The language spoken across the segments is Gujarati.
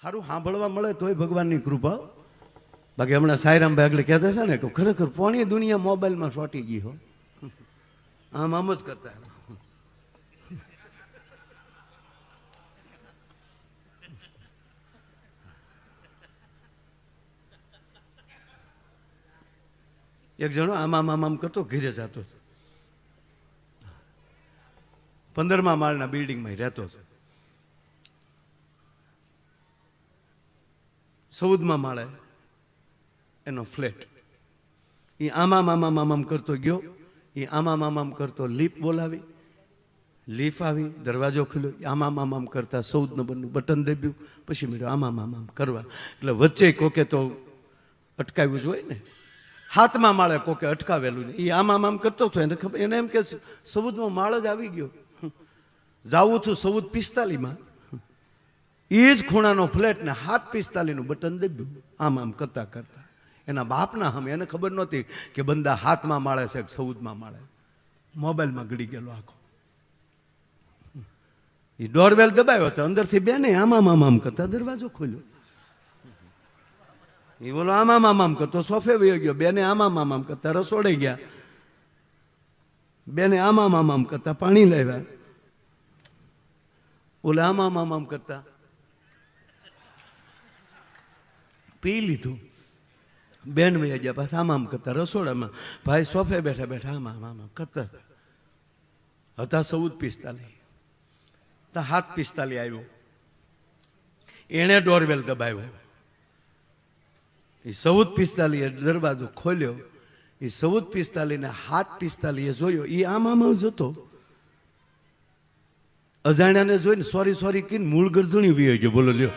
સારું સાંભળવા મળે તોય ભગવાનની કૃપા. બાકી હમણાં સાયરામભાઈ આગળ કહેતા છે ને કે ખરેખર પોણી દુનિયા મોબાઈલમાં સોટી ગઈ હો. આમ જ કરતા એક જણો આમ કરતો ઘીરે જતો, 15મા માળના બિલ્ડિંગમાં રહેતો હતો. 14મા માળે એનો ફ્લેટ. એ આમ કરતો ગયો, એ આમ કરતો લીપ બોલાવી, લીફ આવી, દરવાજો ખુલ્યો, આમ કરતા 14 નંબરનું બટન દબ્યું, પછી મળ્યો આમ કરવા. એટલે વચ્ચે કોકે તો અટકાવ્યું જોઈએ ને, 7મા માળે કોકે અટકાવેલું ને, એ આમ કરતો હતો. એને ખબર, એને એમ કે 14મો માળ જ આવી ગયો, જાવું છું 14:45માં. એ જ ખૂણાનો ફ્લેટ ને 7:45નું બટન દબ્યું આમ કરતા કરતા. એના બાપના હમે એને ખબર નહોતી કે બંદા 7મા માળે છે કે 14મા માળે. મોબાઈલમાં ગળી ગયેલો આખો. એ ડોરવેલ દબાવ્યો તો અંદરથી બેને આમ કરતા દરવાજો ખોલ્યો. એ બોલો આમ કરતો સોફે વયો ગયો. બેને આમ કરતા રસોડે ગયા. બેને આમ કરતા પાણી લાવ્યા. ઓલે આમ કરતા પી લીધું. બેન વહી ગયા પાછા આમ કરતા રસોડામાં. ભાઈ સોફે બેઠા બેઠા આમ કરતા હતા. 14:45 તો 7:45 આવ્યો. એણે ડોરવેલ દબાવ્યો. એ 14:45 દરવાજો ખોલ્યો. એ 14:45 ને 7:45 જોયો. એ આમ જતો. અજાણ્યાને જોઈને સોરી કહીને મૂળ ગરદણી વી ગયો. બોલો લ્યો,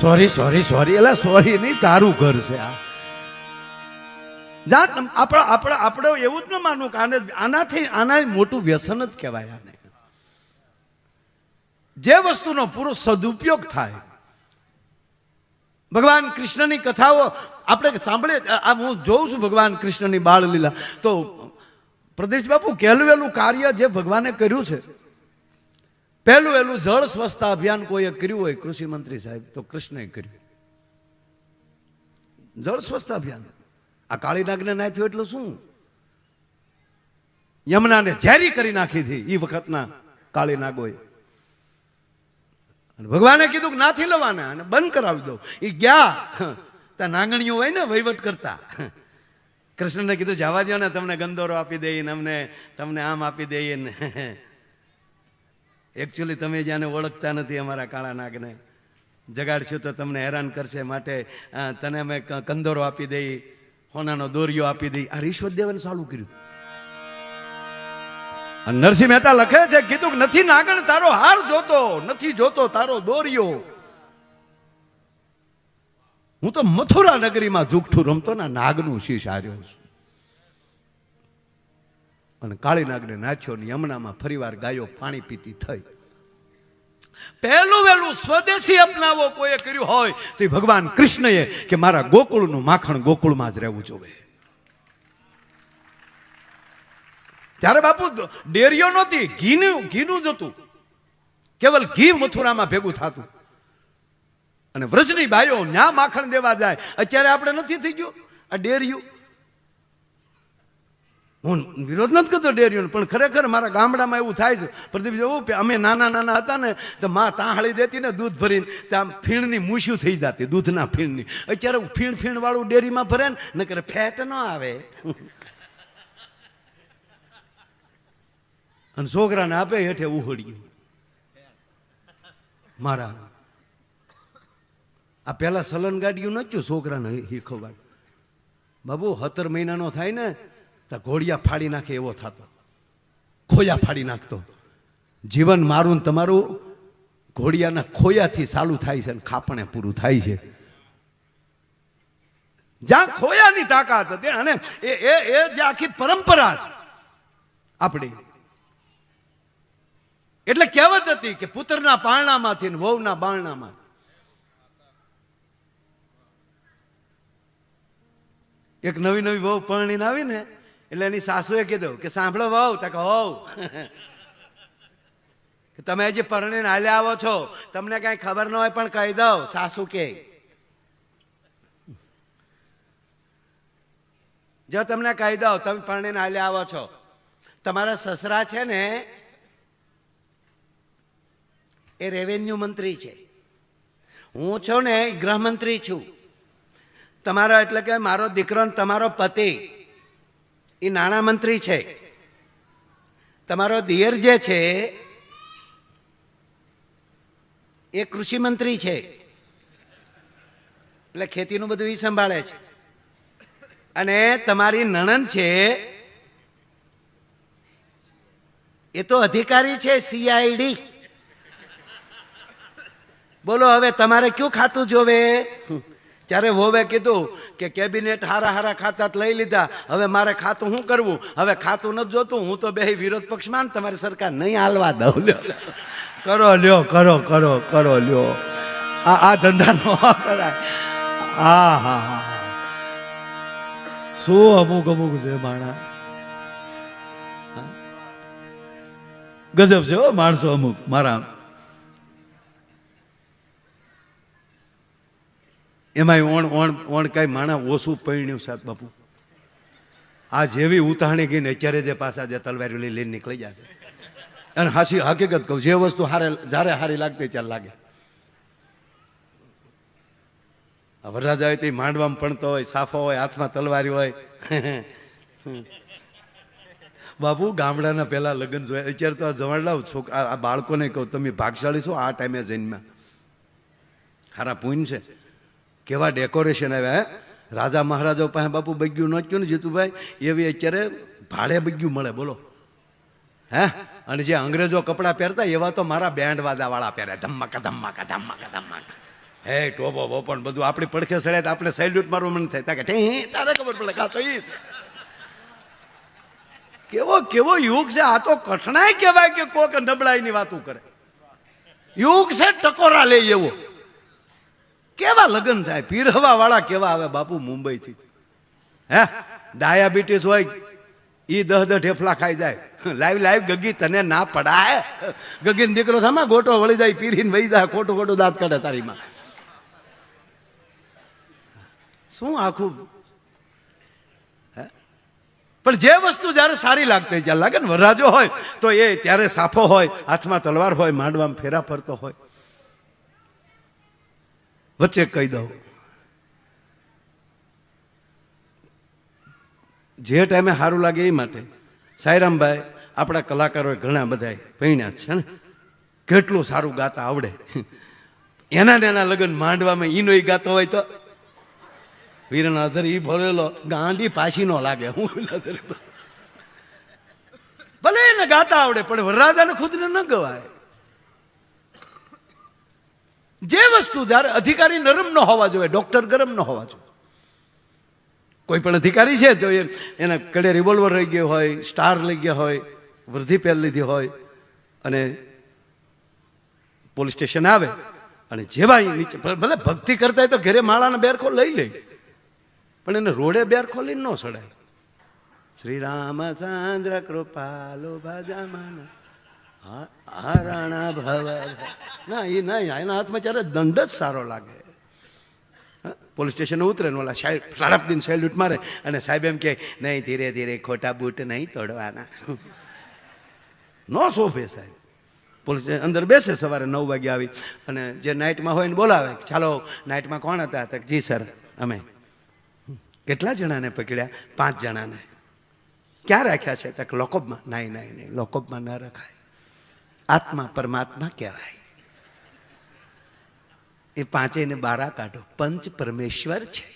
સોરી એલા સોરી નહીં, તારું ઘર છે આ. જા આપણે એવું જ ન માનવું કે આના મોટું વ્યસન જ કહેવાય. આને જે વસ્તુનો પૂરો સદુપયોગ થાય. ભગવાન કૃષ્ણની કથાઓ આપણે સાંભળીએ. હું જોઉં છું ભગવાન કૃષ્ણની બાળ લીલા, તો પ્રદેશ બાપુ કહેલું કાર્ય જે ભગવાને કર્યું છે. પહેલું જળ સ્વચ્છતા અભિયાન કોઈએ કર્યું હોય, કૃષિ મંત્રી સાહેબ, તો કૃષ્ણએ કર્યું. જળ સ્વચ્છતા અભિયાન. આ કાળીનાગને નાખ્યું એટલે શું? યમુનાને ઝેરી કરી નાખી હતી એ વખતના કાળીનાગોએ. ભગવાને કીધું કે નાથી લેવાના અને બંધ કરાવી દો. એ ગયા ત્યાં નાંગણીઓ હોય ને વહીવટ કરતા. કૃષ્ણને કીધું જવા દો ને, તમને ગંદોરો આપી દઈએ ને, તમને આમ આપી દઈએ ને. એકચ્યુઅલી તમે જ્યાંને ઓળખતા નથી અમારા કાળા નાગને, જગાડશું તો તમને હેરાન કરશે, માટે તને અમે કંદોરો આપી દઈ, હોનાનો દોરિયો આપી દઈ. આ રિશ્વત દેવાને ચાલુ કર્યું. નરસિંહ મહેતા લખે છે, કીધું કે નથી નાગણ તારો હાર જોતો, નથી જોતો તારો દોરિયો. હું તો મથુરા નગરીમાં જુગઠું રમતો ને નાગનું શીશ હાર્યો છું. અને કાળી નાગને નાચ્યો ને યમુનામાં ફરીવાર ગાયો પાણી પીતી થઈ. પહેલું સ્વદેશી અપનાવો કોઈએ કર્યું હોય તો ભગવાન કૃષ્ણએ કે મારા ગોકુળનું માખણ ગોકુળમાં જ રહેવું જોઈએ. ત્યારે બાપુ ડેરીઓ નહોતી, ઘીનું જ હતું. કેવલ ઘી મથુરામાં ભેગું થતું. અને વ્રજની બાઈઓ ન્યા માખણ દેવા જાય. અત્યારે આપણે નથી થઈ ગયું આ ડેરીઓ. હું વિરોધ નથી કરતો ડેરીઓનો, પણ ખરેખર મારા ગામડામાં એવું થાય છે. પ્રદીપ જેવું અમે નાના હતા ને તો માં તાહળી દેતી ને દૂધ ભરીને, ત્યાં ફીણની મૂછ્યું થઈ જતી, દૂધના ફીણની. અત્યારે ફીણ વાળું ડેરીમાં ભરે ને કરે ફેટ ન આવે. અને છોકરાને આપે હેઠે ઉહળ્યું. મારા આ પેલા સલન ગાડીયું નચ્યું છોકરાને શીખવવા. બાબુ 17 મહિનાનો થાય ને તો ઘોડિયા ફાડી નાખે એવો થતો, ખોયા ફાડી નાખતો. જીવન મારું ને તમારું ઘોડિયાના ખોયાથી ચાલુ થાય છે, ખાપણે પૂરું થાય છે. જ્યાં ખોયાની તાકાત હતી, અને એ જે આખી પરંપરા છે આપણી. એટલે કહેવત હતી કે પુત્રના પારણામાંથી વહુના બારણામાં. એક નવી વહુ પરણીને આવી ને એટલે એની સાસુએ કીધું કે સાંભળો વહુ, તો કે હોવ તમે હજી પરણીને હાલ્યા આવો છો, તમને કઈ ખબર ન હોય પણ કહી દઉં, સાસુ કે જો તમને કહી દઉં, તમે પરણીને હાલ્યા આવો છો, તમારા સસરા છે ને એ રેવન્યુ મંત્રી છે, હું છું ને ગૃહમંત્રી છું. તમારો એટલે કે મારો દીકરો ને તમારો પતિ એ નાણાં મંત્રી છે. તમારો દિયર જે છે એ કૃષિ મંત્રી છે, એટલે ખેતીનું બધું એ સંભાળે છે. અને તમારી નણંદ છે એ તો અધિકારી છે, CID. બોલો હવે તમારે કયું ખાતું જોવે? ત્યારે વોવે કીધું કે કેબિનેટ હારા હારા ખાતા લઈ લીધા, હવે મારે ખાતું શું કરવું? હવે ખાતું નથી જોતું, હું તો બે વિરોધ પક્ષમાં ને તમારી સરકાર નહીં હાલવા દઉં. લ્યો કરો, લ્યો કરો કરો કરો, લ્યો આ ધંધા નો કરાય. હા હા હા, શું અમુક અમુક છે માણા, ગજબ છે હો માણસો અમુક. મારા એમાં ઓણ કઈ માણા ઓછું પૈણ્યું સાહેબ બાપુ. આ જેવી ઉતાહણી ગઈ ને અત્યારે જે પાછા જે તલવારી લઈને નીકળી જાય છે. અને હાસી હકીકત કહું, જે વસ્તુ જ્યારે હારી લાગતી ત્યારે લાગે. વરરાજા હોય તે માંડવામાં ભણતો હોય, સાફો હોય, હાથમાં તલવારી હોય. બાપુ ગામડાના પહેલા લગ્ન જોયા, અત્યારે તો આ જવાડલાવ છોકરા આ બાળકોને કહું, તમે ભાગશાળી છો આ ટાઈમે જન્મ્યા, હારા પૂન છે. કેવા ડેકોરેશન આવ્યા. રાજા મહારાજાઓ પાસે બાપુ બગ્યું નોચ્યું ને જીતુભાઈ, એવી અત્યારે ભાડે બગ્યું મળે. બોલો હે? અને જે અંગ્રેજો કપડાં પહેરતા એવા તો મારા બેન્ડ વાળા પહેરે, ધમ્માકા ધમ્માકા ધમ્માકા ધમ્માકા. હે ટોપો બોપો બધું આપણી પડખે સડે તો આપણે સેલ્યુટ મારવું મન થાય કે તારે ખબર પડે કા તો એ છે. કેવો કેવો યુગ છે આ તો, કઠણાઈ કહેવાય કે કોક નબળાઈની વાતું કરે. યુગ છે ટકોરા લે એવો. કેવા લગ્ન થાય, પીરહવા વાળા કેવા આવે બાપુ મુંબઈથી. હે ડાયાબિટીસ હોય એ 10 ઢેફલા ખાઈ જાય. લાઈવ ગગી તને ના પડાય. ગગીનો દીકરો સામા ગોટો વળી જાય, પીરીને વહી જાય, ખોટું ખોટું દાંત કાઢે તારીમાં. શું આખું. પણ જે વસ્તુ જ્યારે સારી લાગતી ત્યારે લાગે ને. વરરાજો હોય તો એ ત્યારે સાફો હોય, હાથમાં તલવાર હોય, માંડવામાં ફેરા ફરતો હોય. વચ્ચે કહી દઉં, જે ટાઈમે સારું લાગે એ માટે. સાયરામભાઈ આપણા કલાકારો ઘણા બધા પૈણ્યા છે ને, કેટલું સારું ગાતા આવડે. એના લગ્ન માંડવામાં ઈનો ગાતો હોય તો વીરનાથર ઈ ભરેલો ગાંધી પાછી નો લાગે. હું ભલે એને ગાતા આવડે પણ વરરાજાને ખુદને ન ગવાય. જે વસ્તુ જ્યારે અધિકારી નરમ ન હોવા જોઈએ, ડોક્ટર ગરમ ન હોવા જોઈએ. કોઈ પણ અધિકારી છે તો એના કડે રિવોલ્વર રહી ગયો હોય, સ્ટાર લઈ ગયા હોય, વર્ધી પહેર લીધી હોય, અને પોલીસ સ્ટેશન આવે અને જેવા નીચે ભલે ભક્તિ કરતા હોય તો ઘરે માળાના બેરખો લઈ લે, પણ એને રોડે બેરખો લઈને ન સડાય. શ્રી રામચંદ્ર કૃપાલો ભજામાન હારાણા ભવ ના, એ નહીં. એના હાથમાં ત્યારે દંડ જ સારો લાગે. પોલીસ સ્ટેશન ઉતરે ને ઓલા સાહેબ સાડા દિન સેલ્યુટ મારે અને સાહેબ એમ કે નહીં ધીરે ધીરે ખોટા બૂટ નહીં તોડવાના. નો શોભે સાહેબ. પોલીસ અંદર બેસે, સવારે 9 વાગે આવી અને જે નાઇટમાં હોય ને બોલાવે, ચાલો નાઇટમાં કોણ હતા? તો જી સર અમે. કેટલા જણાને પકડ્યા? 5 જણાને. ક્યાં રાખ્યા છે? તક લોકઅપમાં. નહીં લોકઅપમાં ન રખાય. આત્મા પરમાત્મા કહેવાય. એ 5 બારા કાઢો. પંચ પરમેશ્વર છે,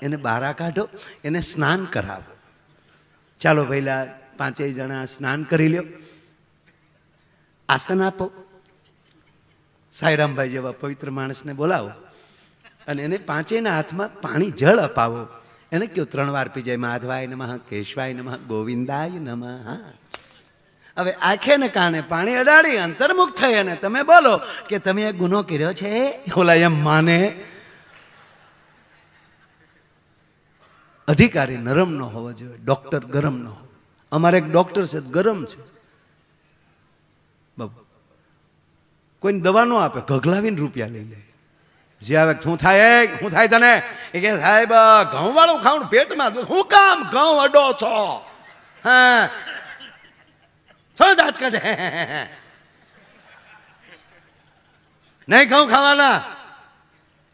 એને બારા કાઢો, એને સ્નાન કરાવો. ચાલો પહેલા 5 જણા સ્નાન કરી લ્યો, આસન આપો. સાંઈરામભાઈ જેવા પવિત્ર માણસને બોલાવો અને એને 5 હાથમાં પાણી જળ અપાવો. એને કયો 3 વાર પી જાય. માધવાય નમઃ, કેશવાય નમઃ, ગોવિંદાય નમઃ. હવે આંખે ને કાને પાણી અડાડી અંતર્મુખ થઈ અને તમે બોલો કે તમે એક ગુનો કર્યો છે. ઓલા એમ માને. અધિકારી નરમ ન હોવો જોઈએ, ડોક્ટર ગરમ ન હોવો. અમારે એક ડોક્ટર છે ગરમ છે કોઈને દવા ન આપે, ગગલાવીને રૂપિયા લઈ લે. જે આવે શું થાય તને? એ કે સાહેબ ઘઉં વાળું ખાવાનું પેટમાં, શું કામ ઘઉં અડો છો? હા શું દાંત કાઢે? નહીં ઘઉં ખાવાના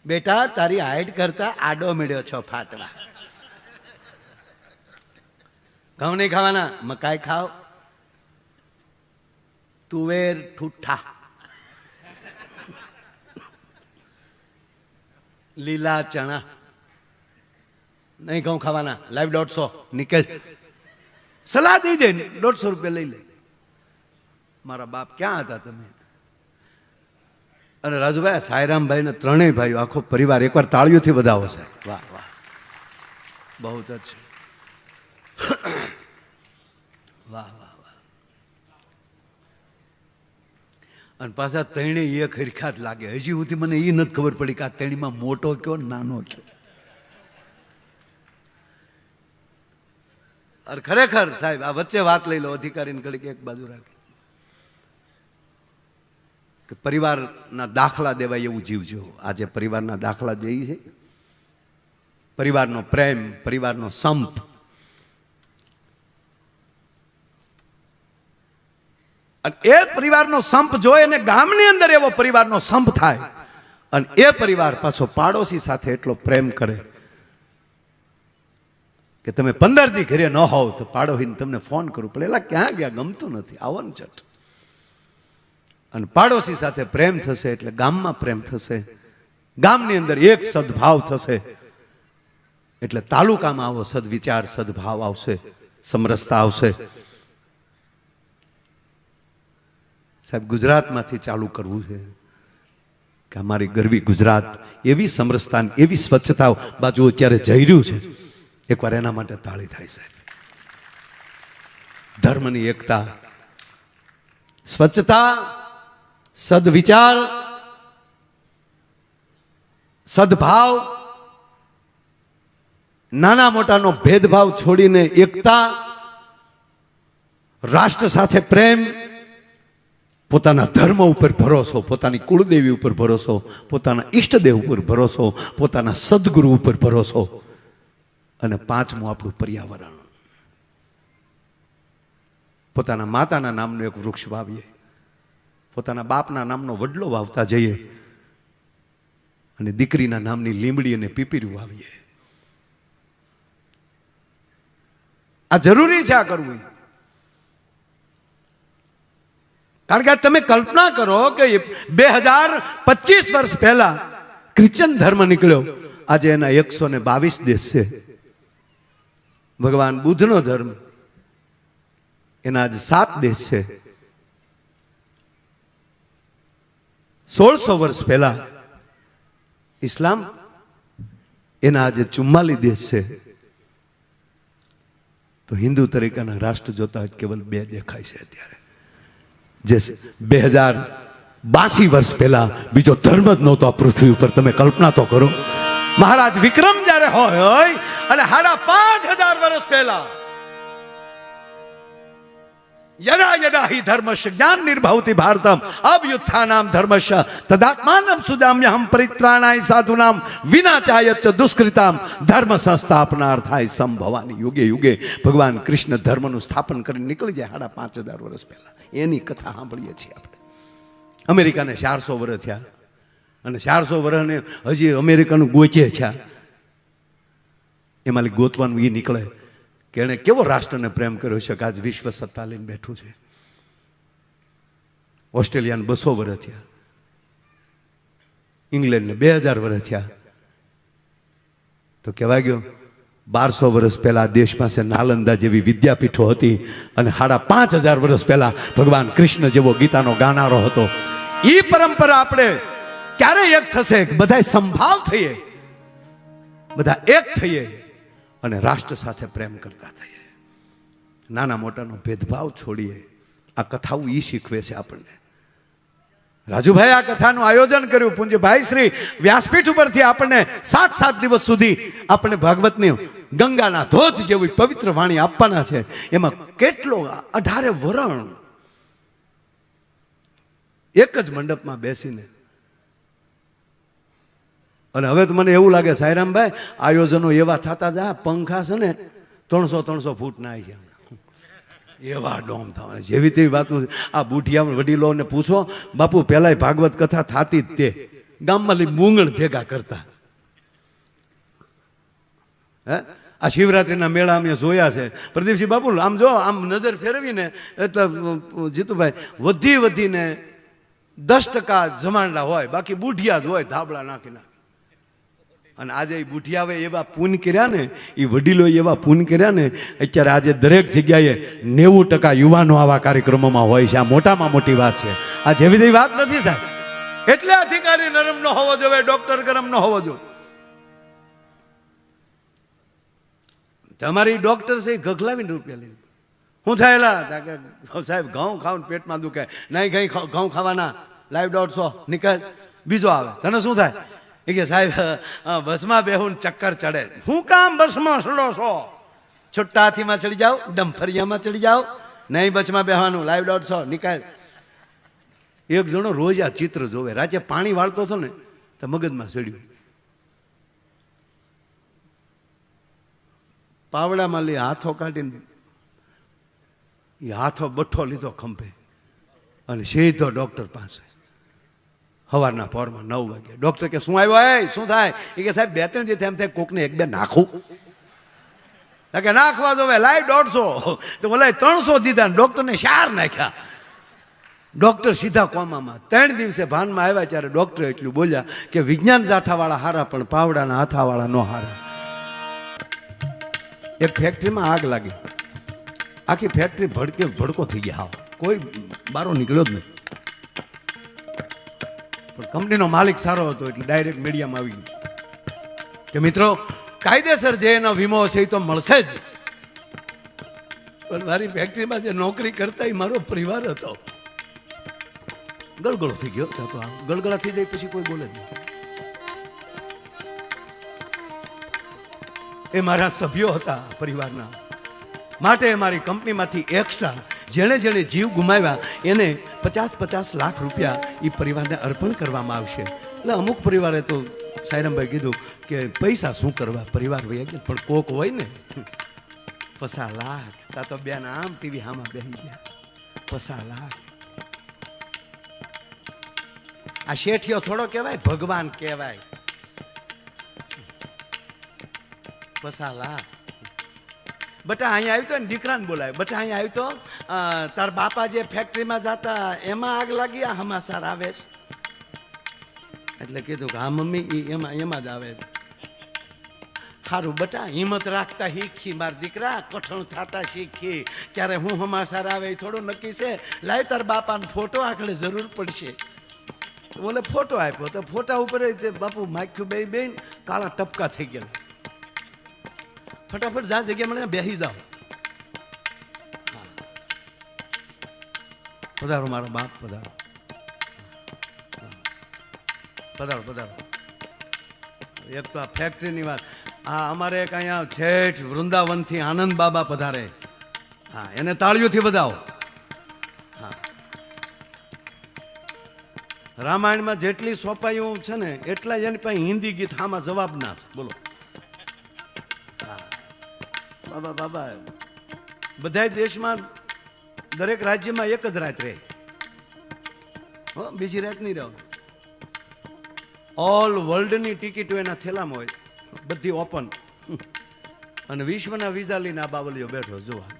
બેટા, તારી હાઈટ કરતા આડો મળ્યો છો ફાટવા. ઘઉં નહીં ખાવાના, મકાઈ ખાઓ, તુવેર, ઠૂઠા, લીલા ચણા. નહીં ઘઉં ખાવાના, લાઈવ 150 નીકળ. સલાહ દઈ દે, 150 રૂપિયા લઈ લે. મારા બાપ ક્યાં હતા તમે? અને રાજુભાઈ, સાયરામભાઈ ને ત્રણેય ભાઈઓ, આખો પરિવાર એકવાર તાળીઓથી વધાવો સાહેબ. વાહ વાહ, બહુ જ છે. વાહ વાહ વાહ. અને પાછા તૈણે એક હરખા જ લાગે. હજી સુધી મને એ નથી ખબર પડી કે આ તૈણીમાં મોટો કયો નાનો કયો. અરે ખરેખર સાહેબ, આ વચ્ચે વાત લઈ લો, અધિકારીને ઘડીક એક બાજુ રાખી, કે પરિવારના દાખલા દેવાય એવું જીવજો. આજે પરિવારના દાખલા જઈ છે, પરિવારનો પ્રેમ, પરિવારનો સંપ. અને એ પરિવારનો સંપ જોઈ અને ગામની અંદર એવો પરિવારનો સંપ થાય, અને એ પરિવાર પાછો પાડોશી સાથે એટલો પ્રેમ કરે કે તમે 15 દી ઘરે ન હોવ તો પાડોશીને તમને ફોન કરવું પડે, એલા ક્યાં ગયા, ગમતું નથી, આવો ને ચટ. અને પાડોશી સાથે પ્રેમ થશે એટલે ગામમાં પ્રેમ થશે, ગામની અંદર એક સદભાવ થશે એટલે તાલુકામાં આવો સદવિચાર, સદભાવ આવશે, સમરસતા આવશે. સાહેબ, ગુજરાતમાંથી ચાલુ કરવું છે કે અમારી ગરવી ગુજરાત એવી સમરસતા, એવી સ્વચ્છતા બાજુ અત્યારે જઈ રહ્યું છે. એકવાર એના માટે તાળી થાય સાહેબ. ધર્મની એકતા, સ્વચ્છતા, સદવિચાર, સદભાવ, નાના મોટાનો ભેદભાવ છોડીને એકતા, રાષ્ટ્ર સાથે પ્રેમ, પોતાના ધર્મ ઉપર ભરોસો, પોતાની કુળદેવી ઉપર ભરોસો, પોતાના ઈષ્ટદેવ ઉપર ભરોસો, પોતાના સદગુરુ ઉપર ભરોસો. અને પાંચમું આપણું પર્યાવરણ. પોતાના માતાના નામનું એક વૃક્ષ વાવીએ, પોતાના બાપના નામનો વડલો વાવતા જઈએ, અને દીકરીના નામની લીમડી અને પીપીરું વાવીએ. આ જરૂરી છે, આ કરવું. કારણ કે તમે કલ્પના કરો કે 2025 વર્ષ પહેલા ક્રિશ્ચન ધર્મ નીકળ્યો, આજે એના 122 દેશ છે. ભગવાન બુદ્ધનો ધર્મ, એના આજે 7 દેશ છે. 1600 વર્ષ પહેલા ઇસ્લામ, એના આજે 44 દેશ છે. તો હિન્દુ તરીકેના રાષ્ટ્ર જોતા હોય કેવલ 2 દેખાય છે અત્યારે. જે 2082 વર્ષ પહેલા બીજો ધર્મ જ નહોતો આ પૃથ્વી ઉપર. તમે કલ્પના તો કરો, મહારાજ વિક્રમ જ્યારે હોય અને 5500 વર્ષ પહેલા યદા યદા હિ ધર્મસ્ય જ્ઞાન નિર્ભવતિ ભારતમ અભ્યુત્થાનામ ધર્મસ્ય તદાત્માનમ સુજામ્યહમ પરિત્રાણાય સાધુનામ વિનાચાયચ દુષ્કૃતામ ધર્મ સંસ્થાપનાર્થાય સંભવાની. યુગે યુગે ભગવાન કૃષ્ણ ધર્મનું સ્થાપન કરીને નીકળી જાય 5500 વર્ષ પહેલા. એની કથા સાંભળીએ છીએ આપણે. અમેરિકાને 400 વર્ષ થયા, અને 400 વર્ષને હજી અમેરિકાનું ગોચે છે. એમાં ગોતવાનું એ નીકળે કે એણે કેવો રાષ્ટ્રને પ્રેમ કર્યો છે કે આજ વિશ્વ સત્તા લઈને બેઠું છે. ઓસ્ટ્રેલિયાને 200 વર્ષ થયા, ઇંગ્લેન્ડને 2000 વર્ષ થયા. તો કહેવાય ગયો 1200 વર્ષ પહેલા દેશ પાસે નાલંદા જેવી વિદ્યાપીઠો હતી, અને 5500 વર્ષ પહેલા ભગવાન કૃષ્ણ જેવો ગીતાનો ગાનારો હતો. એ પરંપરા આપણે ક્યારે એક થશે? બધા સંભાવ થઈએ, બધા એક થઈએ અને રાષ્ટ્ર સાથે પ્રેમ કરતા થઈએ, નાના મોટાનો ભેદભાવ છોડીએ. આ કથાઓ એ શીખવે છે આપણને. રાજુભાઈ આ કથાનું આયોજન કર્યું, પૂજ્યભાઈ શ્રી વ્યાસપીઠ ઉપરથી આપણને 7 દિવસ સુધી આપણે ભાગવતની ગંગાના ધોધ જેવી પવિત્ર વાણી આપવાના છે. એમાં કેટલો 18 વરણ એક જ મંડપમાં બેસીને. અને હવે તો મને એવું લાગે સાયરામભાઈ આયોજનો એવા થતા જાય, પંખા છે ને 300 ફૂટના આવી ગયા, એવા ડોમ થવાના. જેવી તેવી વાતો. આ બુઢિયા વડીલોને પૂછો, બાપુ પેલા ભાગવત કથા થતી જ તે ગામમાં લઈ મૂંગણ ભેગા કરતા. હે આ શિવરાત્રિના મેળા અમે જોયા છે. પ્રદીપસિંહ બાપુ આમ જો, આમ નજર ફેરવીને એટલે જીતુભાઈ વધીને 10% જમાડલા હોય, બાકી બુઢિયા જ હોય ધાબળા નાખીને. અને આજે એ બુઢિયાવે એવા પૂન કર્યા ને, એ વડીલોએ એવા પૂન કર્યા ને, અત્યારે આજે દરેક જગ્યાએ 90% યુવાનો આવા કાર્યક્રમોમાં હોય છે. આ મોટામાં મોટી વાત છે. આ જેવી તેવી વાત નથી સાહેબ. એટલે અધિકારી નરમ ન હોવો જોઈએ, ડોક્ટર ગરમ ન હોવો જોઈએ. તમારી ડોક્ટર છે એ ગગલાવીને રૂપિયા લઈને હું થયેલા કે સાહેબ ઘઉં ખાવ પેટમાં દુખે, નહીં કઈ ઘઉં ખાવાના, લાઈવ 150 નીકળ. બીજો આવે, તને શું થાય? એ કે સાહેબ બસમાં બેહું ચક્કર ચડે. હું કામ બસમાં ચડો છો? છુટ્ટા હાથીમાં ચડી જાઓ, ડમ્ફરિયામાં ચડી જાઓ, નહીં બસમાં બેહવાનું, લાઈવ 150 નીકળ. એક જણો રોજ આ ચિત્ર જોવે. રાતે પાણી વાળતો હતો ને તો મગજમાં ચડ્યું. પાવડામાં લઈ હાથો કાઢીને એ હાથો બઠ્ઠો લીધો ખંભે અને સીધો ડોક્ટર પાસે. સવારના પોરમાં 9 વાગે. ડોક્ટર કે શું આવ્યો? શું થાય? એ કે સાહેબ 2-3 દિવસ એમ થાય કોકને 1-2 નાખું. કે નાખવા દો લાઈવ 150. તો બોલાય 300 દીધા, ડોક્ટરને 4 નાખ્યા. ડોક્ટર સીધા કોમામાં. 3 દિવસે ભાનમાં આવ્યા ત્યારે ડોક્ટર એટલું બોલ્યા કે વિજ્ઞાન જાથાવાળા હારા પણ પાવડાના હાથાવાળા નો હારા. એક ફેક્ટરીમાં આગ લાગી, આખી ફેક્ટરી ભડકો થઈ ગયા. હા, કોઈ બારો નીકળ્યો જ નહીં. પણ કંપનીનો માલિક સારો હતો એટલે ડાયરેક્ટ મીડિયામાં આવી ગયું કે મિત્રો કાયદેસર જે એનો વીમો છે એ તો મળશે જ, પણ મારી ફેક્ટરીમાં જે નોકરી કરતા એ મારો પરિવાર હતો. ગળગળો થઈ ગયો. તો ગળગળા થઈ જાય પછી કોઈ બોલે જ નહીં. એ મારા સભ્યો હતા પરિવારના, માટે મારી કંપનીમાંથી એક્સ્ટ્રા જેણે જીવ ગુમાવ્યા એને 50 લાખ રૂપિયા એ પરિવારને અર્પણ કરવામાં આવશે. એટલે અમુક પરિવારે તો સાયરામભાઈ કીધું કે પૈસા શું કરવા, પરિવાર વહી ગયા, પણ કોક હોય ને 50 લાખ. તા તો બેન આમ ટીવી હામાં બેસી ગયા. 50 લાખ. આ શેઠિયો થોડો કહેવાય, ભગવાન કહેવાય. 50 લાખ. બટા અહીંયા આવ્યું તો ને દીકરાને બોલાય. બટા અહીંયા આવ્યું તો તાર બાપા જે ફેક્ટરીમાં જતા એમાં આગ લાગી, આ હમાસાર આવે છે. એટલે કીધું કે હા મમ્મી એમાં જ આવે છે. સારું બટા, હિંમત રાખતા શીખી માર દીકરા, કઠણ થતા શીખી. ક્યારે હું હમાસાર આવે એ થોડું નક્કી છે. લાવ તાર બાપાનો ફોટો આખડે જરૂર પડશે. બોલે ફોટો આપ્યો તો ફોટા ઉપર બાપુ માખ્યું બે કાળા ટપકા થઈ ગયા. ફટાફટ જા જગ્યા મને બેસી જાઓ. પધારો મારો બાપ, પધારો પધારો પધારો. એક તો આ ફેક્ટરીની વાત. આ અમારે એક અહીંયા ઠેઠ વૃંદાવનથી આનંદ બાબા પધારે. હા, એને તાળીઓથી વધાવો. હા, રામાયણમાં જેટલી સોપાઈઓ છે ને એટલા એની પાસે હિન્દી ગીત આમાં જવાબ ના છે. બોલો બાબા બાબા. બધા દેશમાં દરેક રાજ્યમાં એક જ રાત રહે, બીજી રાત નહીં રહો. ઓલ વર્લ્ડની ટિકિટો એના થેલામાં હોય, બધી ઓપન. અને વિશ્વના વિઝા લઈને આ બાવલીઓ બેઠો જોવા.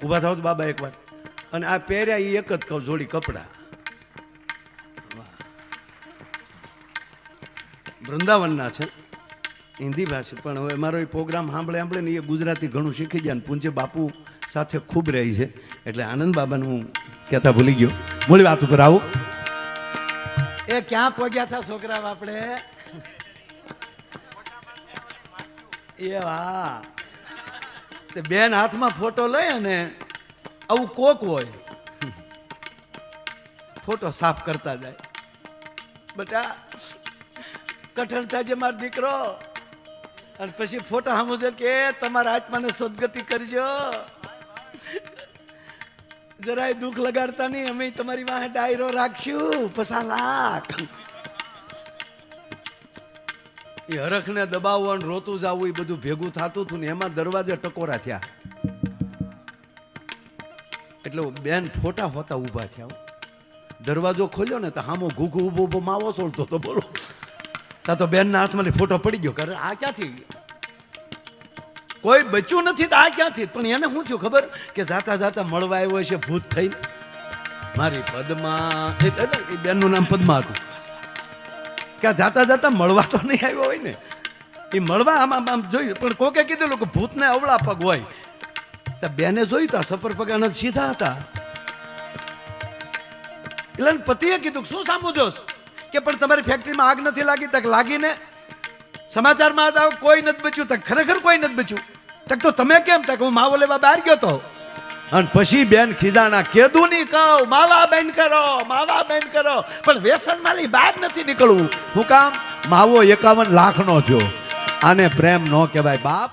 ઊભા થાવ તો બાબા એકવાર. અને આ પહેર્યા એ એક જ જોડી કપડા. વૃંદાવનના છે, હિન્દી ભાષા, પણ હવે મારો એ પ્રોગ્રામ સાંભળે ને એ ગુજરાતી ઘણું શીખી ગયા. પૂંજ્ય બાપુ સાથે ખૂબ રહી છે એટલે આનંદ બાબાનું હું કહેતા ભૂલી ગયો. મૂળ વાત ઉપર આવું. એ ક્યાં પહોંચ્યા હતા છોકરા આપણે? એ હા, તે બેન હાથમાં ફોટો લઈ અને આવું કોક હોય ફોટો સાફ કરતા જાય. બેટા કઠણ થાય છે મારો દીકરો. અને પછી ફોટા સામું છે કે તમારા આત્માને સદગતિ કરજો. જરાય દુઃખ લગાડતા નહીં, અમે તમારી વાહે ડાયરો રાખશું 50 લાખ. એ હરખને દબાવવાનું રોતું જવું એ બધું ભેગું થતું હતું ને એમાં દરવાજે ટકોરા થયા એટલે બેન ફોટા હોતા ઊભા થયા. દરવાજો ખોલ્યો ને તો હામો ઘૂઘુ ઊભો ઊભો માવો સોળતો તો બોલો. તા તો બેનના હાથમાં ફોટો પડી ગયો. કરે આ ક્યાંથી? કોઈ બચ્યું નથી તો આ ક્યાંથી? પણ એને શું થયું ખબર કે જાતા જાતા મળવા આવ્યો છે ભૂત થઈ. મારી પદ્મા, એ બેનનું નામ પદ્મા હતું. કે જાતા જાતા મળવા તો નહીં આવ્યો હોય ને, એ મળવા આમ આમ જોયું. પણ કોકે કીધેલું કે ભૂતને અવળા પગ હોય. તો બેને જોયું તો સફર પગાના સીધા હતા. એટલે પતિએ કીધું શું સામું જોશ? કે પણ તમારી ફેક્ટરીમાં આગ નથી લાગી? તક લાગીને સમાચારમાં આવ કોઈ નથી બચ્યું. તક ખરેખર કોઈ નથી બચ્યું. તક તો તમે કેમ? તક હું માવો લેવા બહાર ગયો તો. અને પછી બેન ખીજાણા, કેદું નહીં કહું માવા બેન કરો, માવા બેન કરો, પણ વ્યસન માલી બહાર નથી નીકળવું. હું કામ? માવો 51 લાખનો થયો. આને પ્રેમ ન કહેવાય બાપ.